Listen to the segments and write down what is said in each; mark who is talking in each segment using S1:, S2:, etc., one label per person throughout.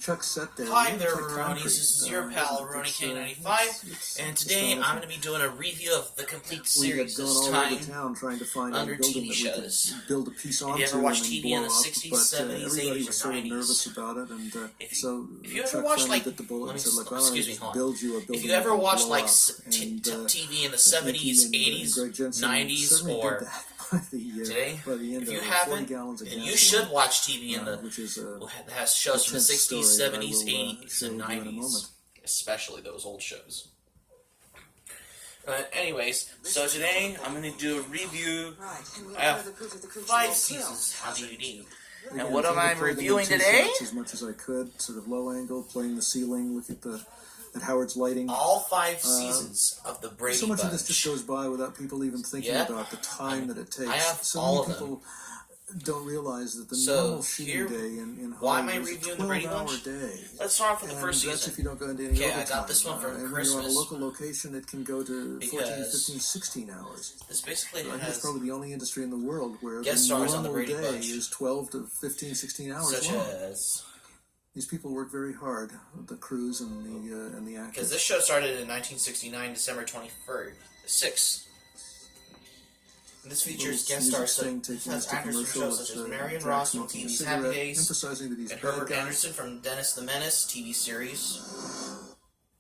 S1: Chuck's set there.
S2: Hi there, Ronies. This is your pal, Rony K95, and today I'm going to be doing a review of the complete series this time under TV shows.
S1: Build a piece
S2: If you ever watched TV in the 60s, 70s, 80s, or 90s,
S1: nervous about it, and
S2: if you ever watched if you ever watched like TV in the 70s, 80s, 90s, or today, if you haven't, then you should watch TV in the that has shows from the 60s, 70s, 80s, and 90s, especially those old shows. Anyways, so today I'm going to do a review. I have 5 seasons on DVD. And what am I reviewing today?
S1: As much as I could, sort of low angle, playing the ceiling, look at Howard's lighting.
S2: All 5 seasons of the Brady Bunch.
S1: So much of this just goes by without people even thinking about the time that it takes.
S2: I have
S1: so
S2: all
S1: many
S2: of them.
S1: people don't realize that the normal shooting day in
S2: why am I
S1: Hollywood is
S2: reviewing
S1: a
S2: the Brady Bunch?
S1: 12-hour day.
S2: Let's start off with the first season.
S1: That's if you don't go into any overtime.
S2: I got this one from
S1: When
S2: Christmas.
S1: you're on a local location, it can go to 14, 15, 16 hours.
S2: This basically
S1: I think
S2: has
S1: it's probably the only industry in the world where
S2: guest
S1: the
S2: stars on the
S1: normal
S2: Brady
S1: day
S2: Bunch.
S1: is 12 to 15, 16 hours
S2: such
S1: long.
S2: as
S1: These people work very hard, the crews and the actors.
S2: because this show started in 1969, December 23rd, 6th. And this features guest stars that has actors from shows such as Marion Ross from TV's Happy Days, and Herbert Anderson from Dennis the Menace TV series.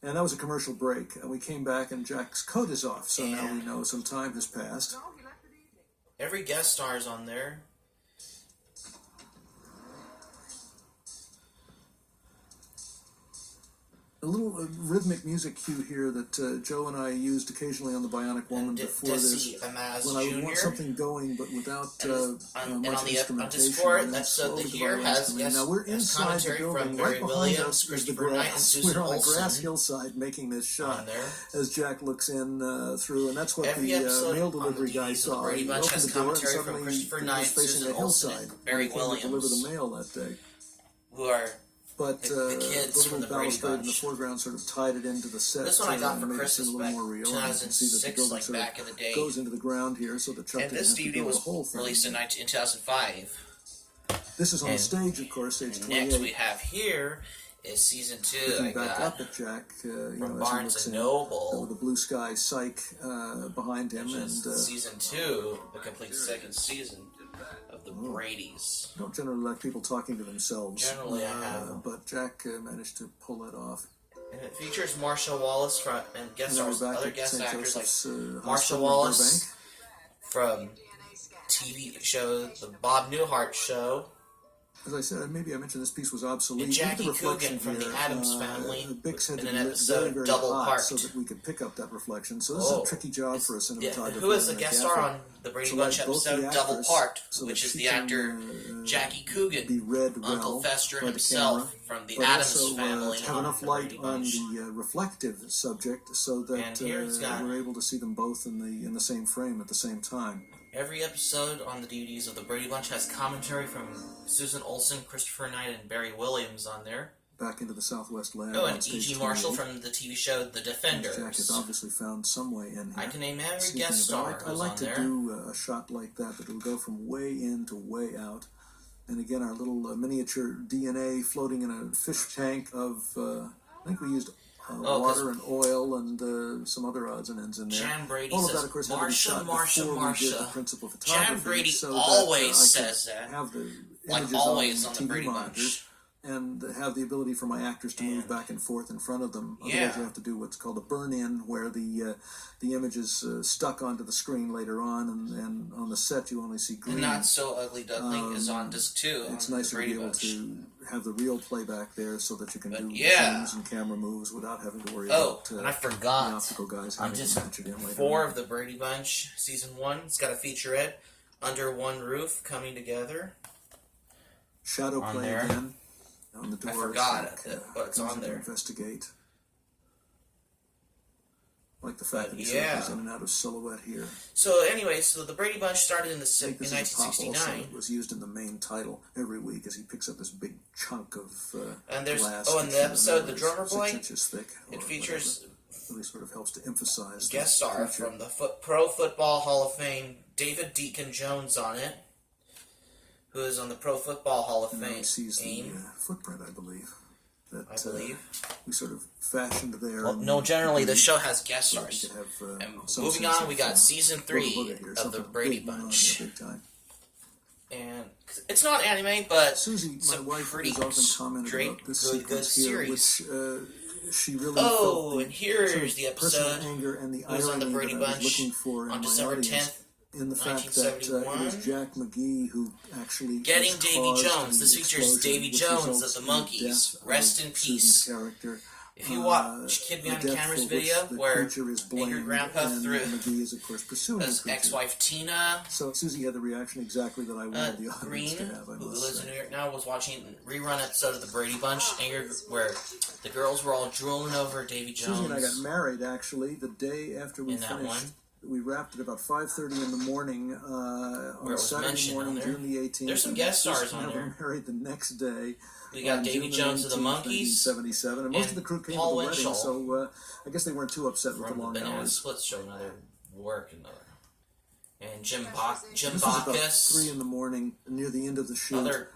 S1: And that was a commercial break, and we came back and Jack's coat is off, so now we know some time has passed.
S2: Every guest star is on there.
S1: A little rhythmic music cue here that Joe and I used occasionally on the Bionic Woman before this. When I would want something going, but without much instrumentation.
S2: Episode the year has
S1: now we're inside the building. Right behind us is the grass. We're on a grass hillside making this shot as Jack looks in through, and that's what the mail delivery guy saw. He opened the door and suddenly he was facing a hillside.
S2: Barry
S1: He came to deliver the mail that day.
S2: Who are
S1: But
S2: the kids from the Brady
S1: balustrade in the
S2: Bunch.
S1: foreground sort of tied it into the set.
S2: This one I got for
S1: made it
S2: Christmas
S1: seem a
S2: back
S1: little more real.
S2: 2006, like back in the day.
S1: Goes into the ground here, so the Chuck
S2: And this
S1: didn't have to
S2: DVD
S1: build the whole
S2: was
S1: thing.
S2: released in 2005.
S1: This is on the stage, of course, stage 28.
S2: Next we have here is season 2. I
S1: Looking back
S2: got
S1: up at Jack,
S2: from Barnes and Noble,
S1: with the blue sky psych behind him,
S2: which
S1: and
S2: is season 2, the complete second season of the Bradys.
S1: I don't generally like people talking to themselves.
S2: Generally, I have.
S1: But Jack managed to pull it off.
S2: And it features Marsha Wallace and guest stars, other guest actors like Marsha
S1: Hospital
S2: Wallace from TV show The Bob Newhart Show.
S1: As I said, maybe I mentioned this piece was obsolete.
S2: And Jackie Coogan from the Addams Family
S1: Bix had
S2: in
S1: to
S2: an
S1: be lit
S2: episode
S1: very, very
S2: Double
S1: hot
S2: Parked.
S1: so that we could pick up that reflection. So this is a tricky job for a cinematographer.
S2: Who is the guest star on the Brady Bunch episode Double Parked,
S1: so
S2: which is the actor Jackie Coogan,
S1: be read
S2: Uncle Fester
S1: by the
S2: himself
S1: camera,
S2: from the
S1: but
S2: Addams
S1: also,
S2: Family
S1: have
S2: on
S1: enough
S2: the
S1: light
S2: Brady
S1: on
S2: Bunch.
S1: the reflective subject so that we're able to see them both in the same frame at the same time.
S2: Every episode on the DVDs of the Brady Bunch has commentary from Susan Olsen, Christopher Knight, and Barry Williams on there.
S1: Back into the Southwest Lab.
S2: Oh, and E.G. Marshall from the TV show The Defenders.
S1: Jack has obviously found some way in here.
S2: I can name every guest star
S1: I like to do a shot like that will go from way in to way out. And again, our little miniature DNA floating in a fish tank of, I think we used water and oil and some other odds and ends in there.
S2: Jan Brady
S1: All of
S2: says,
S1: that, of course, had to be shot before we did the principal photography.
S2: Jan Brady
S1: so
S2: always
S1: that,
S2: says that.
S1: Have the
S2: like
S1: images
S2: always
S1: on
S2: the Brady
S1: monitors.
S2: Bunch.
S1: And have the ability for my actors to move back and forth in front of them. Otherwise, you have to do what's called a burn-in, where the image is stuck onto the screen later on, and on the set you only see green.
S2: And Not So Ugly Duckling is on disc 2.
S1: It's nice to be able to have the real playback there, so that you can do zooms and camera moves without having to worry about.
S2: And I forgot.
S1: The optical guys
S2: I'm
S1: having
S2: just
S1: to match it in later
S2: 4
S1: on.
S2: of the Brady Bunch season 1. It's got a featurette, Under One Roof, coming together.
S1: Shadow
S2: on
S1: play
S2: there.
S1: again. On the door,
S2: I forgot
S1: like,
S2: but it's on there.
S1: Investigate. Like the fact that he sort of goes in and out of silhouette here.
S2: So anyway, so the Brady Bunch started in
S1: I think this is a pop also
S2: 1969.
S1: that was used in the main title every week as he picks up this big chunk of
S2: And there's
S1: glass.
S2: and the episode The Drummer Boy.
S1: 6 inches thick.
S2: It features
S1: really sort of helps to emphasize
S2: guest
S1: the
S2: star
S1: creature.
S2: from the Pro Football Hall of Fame, David Deacon Jones on it, who is on the Pro Football Hall of
S1: And now
S2: Fame.
S1: he sees the footprint, I believe. that
S2: I believe.
S1: We sort of fashioned there.
S2: Well, no, generally the show has guest stars. And moving on, we got season 3 of the Brady Bunch. And it's not anime, but
S1: Susie,
S2: it's
S1: my
S2: a
S1: wife,
S2: pretty
S1: has often commented
S2: straight,
S1: about this
S2: good series.
S1: Which, she really
S2: and here's the episode.
S1: Anger and the
S2: it was on the Brady Bunch
S1: on
S2: December 10th.
S1: In the fact that it was Jack McGee who actually
S2: Getting Davy Jones. This features Davy Jones of the Monkees. Rest in peace.
S1: Character.
S2: If you watch Kid Behind the Camera's video, where Angry Grandpa threw his ex-wife Tina,
S1: so Susie had the reaction exactly that I wanted the audience
S2: Green,
S1: to have.
S2: who lives in New York now, was watching a rerun episode of the Brady Bunch, where the girls were all drooling over Davy Jones.
S1: Susie and I got married, actually, the day after we finished. We wrapped at about 5:30 in the morning on Saturday morning, June the 18th.
S2: There's some guest stars on there.
S1: Married the next day.
S2: We got Davy Jones of the Monkees,
S1: 1977, and most of the crew came to the wedding, so I guess they weren't too upset with the long hours.
S2: Splits show another work and Jim Bacchus.
S1: This was about 3 in the morning, near the end of the shoot.
S2: Other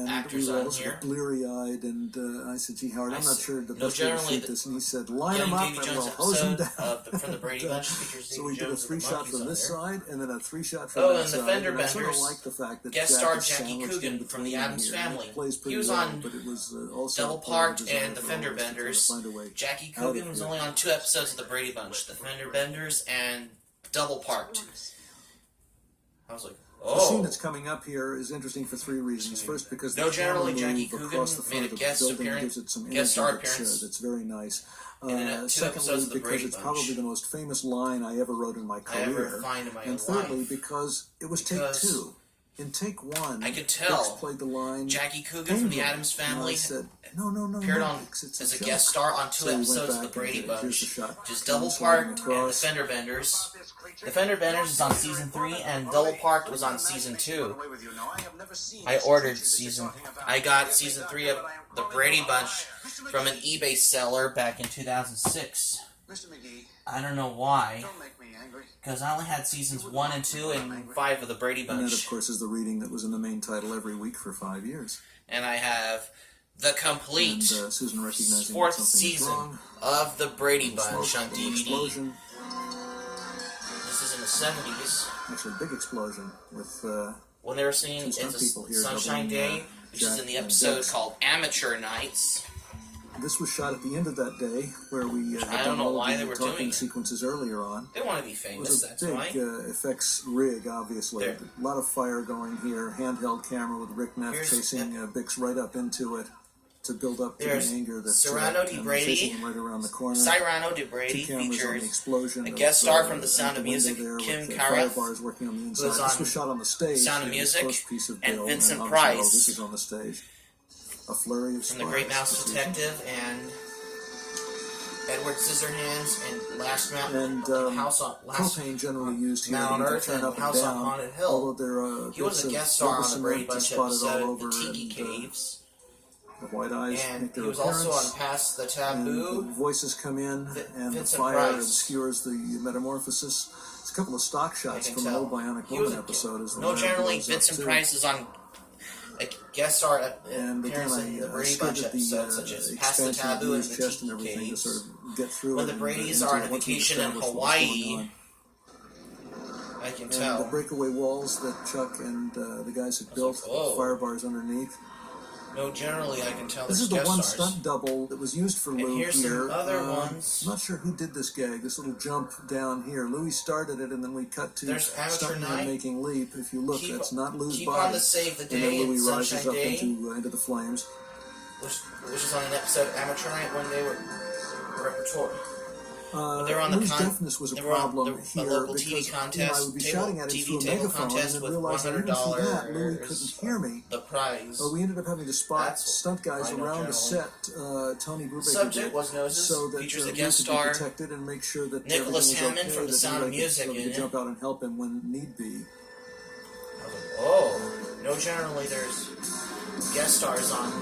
S2: actors
S1: we were
S2: on
S1: also
S2: here.
S1: Bleary-eyed, and I said, "Gee, Howard, I'm not sure the best way to shoot this." And he said, "Line
S2: Getting
S1: them up
S2: Davy
S1: and
S2: Jones
S1: we'll hose them down."
S2: From the Brady Bunch features
S1: So we did a 3-shot from this side, and then a 3-shot from
S2: that
S1: and
S2: side.
S1: the
S2: Fender
S1: Benders.
S2: I sort
S1: of like the fact that
S2: guest star Jackie Coogan from the Addams Family.
S1: He
S2: was on
S1: but it was, also
S2: Double Parked and the Fender Benders. Jackie Coogan was only on 2 episodes of the Brady Bunch, the Fender Benders and Double Parked. I was like,
S1: the scene that's coming up here is interesting for 3 reasons. First, because the camera
S2: Jackie
S1: move
S2: Coogan
S1: across the front
S2: made a
S1: of the
S2: guest
S1: building
S2: appearance,
S1: gives it some
S2: guest star
S1: energy
S2: appearance.
S1: that's very nice.
S2: Secondly,
S1: because it's probably the most famous line I ever wrote in my career. And thirdly, because it was take 2. In take 1,
S2: I could tell
S1: Hicks played the line,
S2: Jackie Coogan from the Addams Family
S1: said, no,
S2: appeared on as a guest star on 2 episodes of the Brady Bunch, just Double Parked and the Fender Benders. The Fender Benders is on season 3, and Double Parked was on season 2. I got season 3 of the Brady Bunch from an eBay seller back in 2006. I don't know why. Because I only had seasons 1 and 2 and 5 of the Brady Bunch.
S1: And that, of course, is the reading that was in the main title every week for 5 years.
S2: And I have the complete
S1: Susan
S2: 4th season of the Brady Bunch on DVD.
S1: Explosion.
S2: This is in the 70s.
S1: Actually, a big explosion with
S2: when they were singing It's a Sunshine Day, which is in the episode called Amateur Nights.
S1: This was shot at the end of that day, where we had done all the talking sequences earlier on.
S2: They want to be famous, that's why.
S1: It was a big effects rig, obviously. A lot of fire going here, handheld camera with Rick Neff chasing Bix right up into it to build up to the anger that
S2: Cyrano de Brady,
S1: chasing him right around the corner.
S2: Cyrano de Brady features a guest star from The Sound of Music, Kim Carruth, who was on
S1: the stage,
S2: Sound of Music, and Vincent
S1: and
S2: Price.
S1: This is on the stage. A flurry of
S2: from The Great Mouse Detective and Edward Scissorhands and Last
S1: propane generally used here
S2: Man on Earth and House on Haunted Hill. He was a guest star on the Brady Bunch episode The Tiki Caves.
S1: The white eyes
S2: and he was also on Past the Taboo.
S1: And the voices come in, and the fire obscures the metamorphosis. It's a couple of stock shots from an old Bionic Woman episode.
S2: Generally, Vincent Price is on a guest star appearance in the Brady Bunch episodes, such as Past the Taboo and the Tiki Caves. When the Bradys are on a vacation in Hawaii, I can tell.
S1: The breakaway walls that Chuck and the guys had built, fire bars underneath.
S2: No, generally I can tell
S1: this is the one stunt double that was used for Lou
S2: here.
S1: Some
S2: other ones.
S1: I'm not sure who did this gag, this little jump down here. Louis started it, and then we cut to stuntman making leap. If you look, that's not Lou's body.
S2: On the Save the Day,
S1: and then Louis rises
S2: Sunshine
S1: up
S2: Day,
S1: into the flames.
S2: Which is on an episode of Amateur Night when they were repertoire.
S1: Lou's deafness was a problem here
S2: local
S1: because
S2: TV contest,
S1: I would be shouting at him through a megaphone and then realize I didn't see that. Louis couldn't hear me.
S2: The prize.
S1: We ended up having to spot stunt guys around the set. Tony Brubaker
S2: subject was Gnosis,
S1: so that
S2: features a guest star
S1: protected and make sure that
S2: Nicholas Hammond from The Sound of Music
S1: could jump out and help him when need be.
S2: No, generally there's guest stars on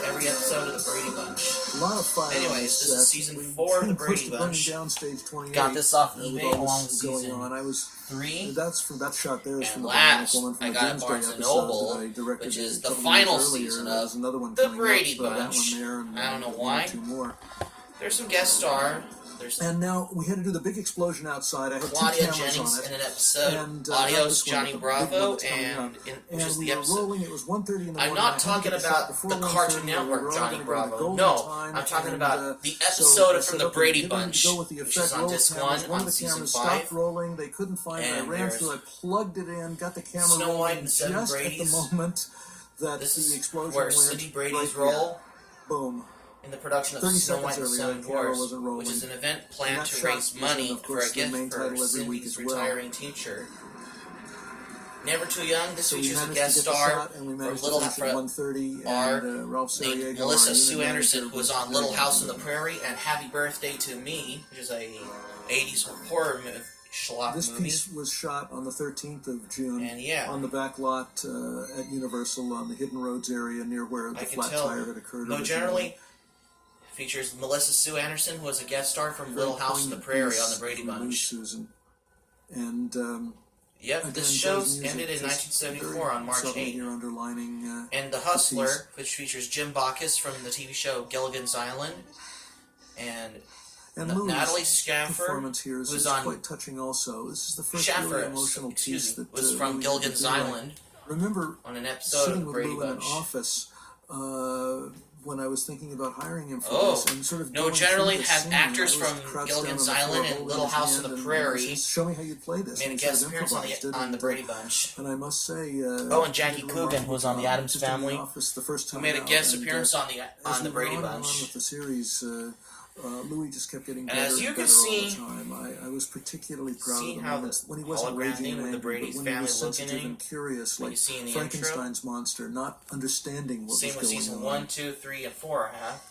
S2: every episode of the Brady Bunch.
S1: A lot of fire.
S2: Anyways, this is season 4 of the Brady Bunch. Got this off eBay along with season 3.
S1: That shot there is
S2: and
S1: from the
S2: last,
S1: woman from
S2: I
S1: the
S2: got
S1: Doomsday
S2: Barnes &
S1: episode
S2: Noble,
S1: that I directed
S2: which is
S1: a
S2: the
S1: couple
S2: final
S1: years earlier.
S2: season
S1: There's
S2: of
S1: another one
S2: the
S1: coming
S2: Brady
S1: up, that
S2: Bunch.
S1: one there, and
S2: I don't know
S1: one or
S2: why.
S1: two more.
S2: There's some guest star.
S1: And now we had to do the big explosion outside. I had
S2: Claudia
S1: 2 cameras
S2: Jennings
S1: on it.
S2: in an episode.
S1: And,
S2: Adios,
S1: this one
S2: Johnny
S1: with the
S2: Bravo,
S1: big one that's coming up.
S2: which is
S1: we
S2: the
S1: were
S2: episode.
S1: rolling. It was 1:30 in the morning.
S2: I'm not talking about the Cartoon Network, Johnny Bravo. No, I'm talking about the episode from the Brady Bunch, which is on disc 1 on season 5.
S1: Stopped rolling. They couldn't find it. I ran through. I plugged it in. Got the camera
S2: Snow White
S1: rolling
S2: and 7
S1: just
S2: Bradys.
S1: at the moment that
S2: This
S1: the
S2: is
S1: explosion
S2: where
S1: went.
S2: Cindy Brady's
S1: right
S2: role.
S1: Boom.
S2: In the production of
S1: 30
S2: Snow
S1: seconds
S2: White and
S1: earlier,
S2: 7
S1: the camera
S2: Dwarfs,
S1: wasn't rolling.
S2: which is an event planned
S1: that
S2: to
S1: shot
S2: raise
S1: was,
S2: money
S1: of
S2: for
S1: course,
S2: a
S1: the
S2: gift
S1: main
S2: for
S1: title every week
S2: Cindy's
S1: as well.
S2: retiring teacher. Never Too Young. This
S1: So we
S2: features a
S1: managed
S2: guest
S1: to get the
S2: star
S1: shot, and we
S2: from
S1: managed
S2: Little
S1: to finish at 1:30,
S2: our
S1: and Ralph
S2: named
S1: Sariego,
S2: Melissa
S1: our
S2: Sue
S1: unit
S2: Anderson,
S1: manager,
S2: who was
S1: was
S2: on Little
S1: very
S2: House on the
S1: good.
S2: Prairie and Happy Birthday to Me, which is a 80s horror schlock
S1: This
S2: movie.
S1: piece was shot on the 13th of June
S2: And yeah,
S1: on the back lot at Universal on the Hidden Roads area near where the flat tire had occurred.
S2: Though generally features Melissa Sue Anderson, who was a guest star from Little House on the Prairie on the Brady Bunch.
S1: Susan. And
S2: yep,
S1: again,
S2: this show
S1: music
S2: ended in
S1: just
S2: 1974 on March
S1: subtly
S2: 8th.
S1: here underlining,
S2: And The Hustler, which features Jim Bacchus from the TV show Gilligan's Island, and
S1: Louis'
S2: Natalie Schaffer,
S1: performance here is
S2: who's on
S1: quite touching also. This is the first
S2: Schaffer,
S1: really emotional piece that
S2: was from
S1: Louis
S2: Gilligan's
S1: did.
S2: Island.
S1: Remember
S2: on an episode
S1: sitting
S2: of
S1: with
S2: Brady
S1: Lou in an
S2: Bunch.
S1: office when I was thinking about hiring him for this, and sort of
S2: no,
S1: going
S2: generally
S1: through the
S2: have
S1: scene.
S2: actors
S1: I was
S2: from
S1: crouched
S2: Gilligan's
S1: down on the floor,
S2: Island and
S1: holding
S2: Little
S1: his
S2: House on
S1: hand,
S2: the
S1: and
S2: Prairie.
S1: he says, "Show me how you play this."
S2: Made a
S1: And
S2: guest
S1: sort of
S2: appearance
S1: improvised
S2: on the
S1: it,
S2: Brady Bunch.
S1: and I must say,
S2: and Jackie Coogan, who was on the Addams
S1: just in the
S2: Family,
S1: office the first
S2: who
S1: time
S2: made a
S1: out,
S2: guest
S1: and,
S2: appearance on the Brady
S1: on
S2: Bunch.
S1: with the series, Louis just kept getting better
S2: And as you
S1: and
S2: can
S1: better
S2: see,
S1: all the time. I was particularly proud of the
S2: how
S1: moments
S2: the
S1: when he wasn't
S2: hologram
S1: raging
S2: thing
S1: and
S2: with the
S1: angry,
S2: Brady's
S1: but when he
S2: family
S1: was
S2: looking
S1: sensitive
S2: in,
S1: and curious,
S2: when
S1: like
S2: you see in the
S1: Frankenstein's monster, not understanding what
S2: Same
S1: was
S2: with
S1: going
S2: season
S1: on.
S2: 1, 2, 3, and 4 have.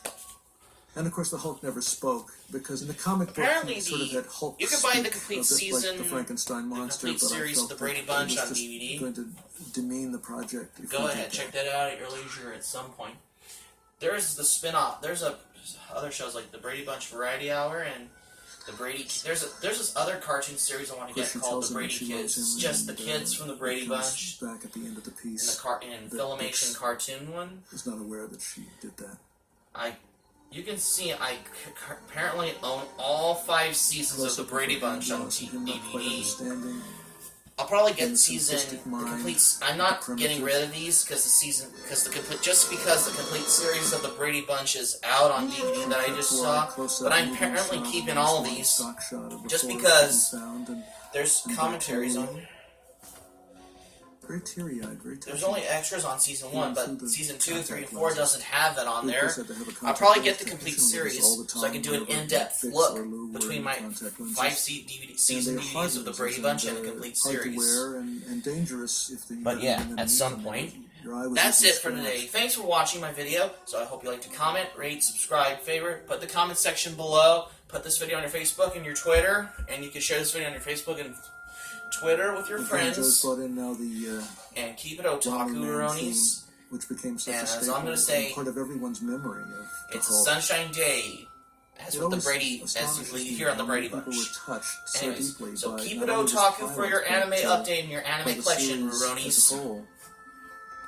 S1: And of course, the Hulk never spoke because in the comic book
S2: Apparently
S1: he sort of had Hulk.
S2: you can buy the
S1: speak
S2: complete
S1: a bit
S2: season,
S1: like the Frankenstein monster,
S2: complete
S1: but I
S2: series
S1: felt
S2: of the Brady
S1: that
S2: Bunch
S1: it was
S2: on
S1: just
S2: DVD.
S1: going to demean the project. If
S2: Go
S1: we
S2: ahead,
S1: did
S2: check that out at your leisure at some point. There's the spin-off. There's other shows like the Brady Bunch Variety Hour and the Brady. There's this other cartoon series I want to get called the Brady Kids. It's just the kids from the Brady Bunch.
S1: Back at the end of the piece.
S2: In Filmation cartoon one.
S1: I was not aware that she did that.
S2: You can see I apparently own all 5 seasons of the Brady Bunch on DVD. I'll probably get season the complete. I'm not getting rid of these because the complete series of the Brady Bunch is out on DVD that I just saw. But I'm apparently keeping all of these just because there's commentaries on them.
S1: Very teary-eyed, very touching.
S2: There's only extras on season 1, but season 2, 3, and 4 doesn't have that on there. I'll probably get the complete series so I can do an in-depth look between my 5 season DVDs of the Brady Bunch and a complete series. But yeah, at some point. That's it for today. Thanks for watching my video. So I hope you like to comment, rate, subscribe, favorite. Put the comment section below. Put this video on your Facebook and your Twitter. And you can share this video on your Facebook and Twitter with your friends. And keep it otaku, Ronis.
S1: Which became such
S2: and
S1: a
S2: as I'm going to say,
S1: part of everyone's memory of
S2: it's a sunshine day. As with the Brady, as you hear on the Brady Bunch. Anyways, so keep it otaku for your anime update and your anime collection, Ronis.